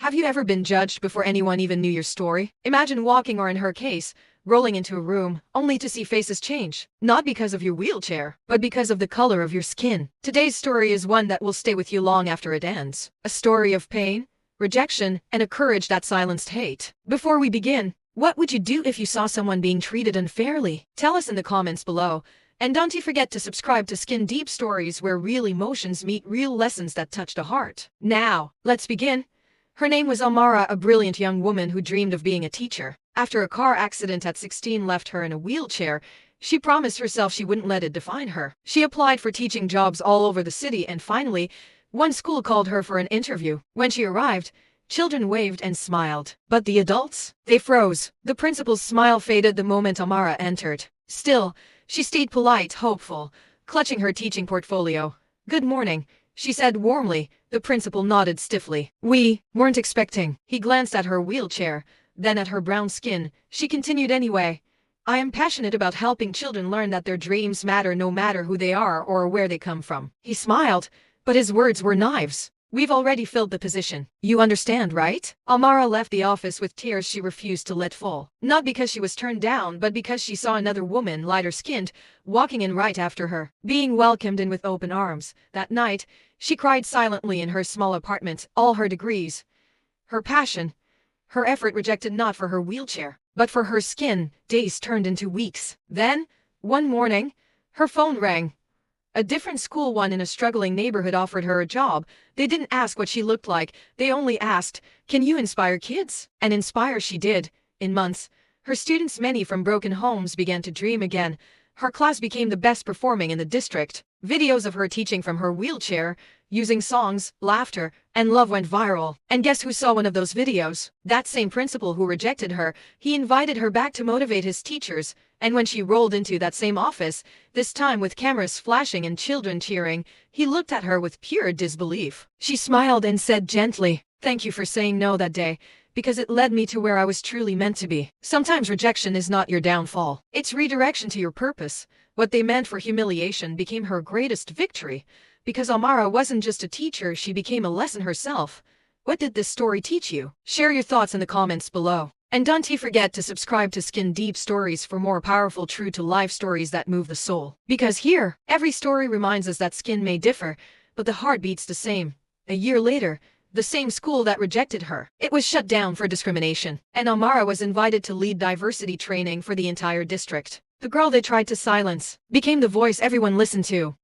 Have you ever been judged before anyone even knew your story? Imagine walking, or in her case, rolling into a room, only to see faces change. Not because of your wheelchair, but because of the color of your skin. Today's story is one that will stay with you long after it ends. A story of pain, rejection, and a courage that silenced hate. Before we begin, what would you do if you saw someone being treated unfairly? Tell us in the comments below. And don't you forget to subscribe to Skin Deep Stories, where real emotions meet real lessons that touch the heart. Now, let's begin. Her name was Amara, a brilliant young woman who dreamed of being a teacher. After a car accident at 16 left her in a wheelchair, she promised herself she wouldn't let it define her. She applied for teaching jobs all over the city, and finally, one school called her for an interview. When she arrived, children waved and smiled. But the adults? They froze. The principal's smile faded the moment Amara entered. Still, she stayed polite, hopeful, clutching her teaching portfolio. "Good morning," she said warmly. The principal nodded stiffly. "We weren't expecting." He glanced at her wheelchair, then at her brown skin. She continued anyway. "I am passionate about helping children learn that their dreams matter, no matter who they are or where they come from." He smiled, but his words were knives. "We've already filled the position. You understand, right?" Amara left the office with tears she refused to let fall. Not because she was turned down, but because she saw another woman, lighter skinned, walking in right after her, being welcomed in with open arms. That night, she cried silently in her small apartment. All her degrees, her passion, her effort rejected, not for her wheelchair, but for her skin. Days turned into weeks. Then, one morning, her phone rang. A different school, one in a struggling neighborhood, offered her a job. They didn't ask what she looked like. They only asked, "Can you inspire kids?" And inspire she did. In months, her students, many from broken homes, began to dream again. Her class became the best performing in the district. Videos of her teaching from her wheelchair, using songs, laughter, and love went viral. And guess who saw one of those videos? That same principal who rejected her. He invited her back to motivate his teachers. And when she rolled into that same office, this time with cameras flashing and children cheering, he looked at her with pure disbelief. She smiled and said gently, "Thank you for saying no that day, because it led me to where I was truly meant to be." Sometimes rejection is not your downfall. It's redirection to your purpose. What they meant for humiliation became her greatest victory. Because Amara wasn't just a teacher, she became a lesson herself. What did this story teach you? Share your thoughts in the comments below. And don't you forget to subscribe to Skin Deep Stories for more powerful, true-to-life stories that move the soul. Because here, every story reminds us that skin may differ, but the heart beats the same. A year later, the same school that rejected her, it was shut down for discrimination, and Amara was invited to lead diversity training for the entire district. The girl they tried to silence became the voice everyone listened to.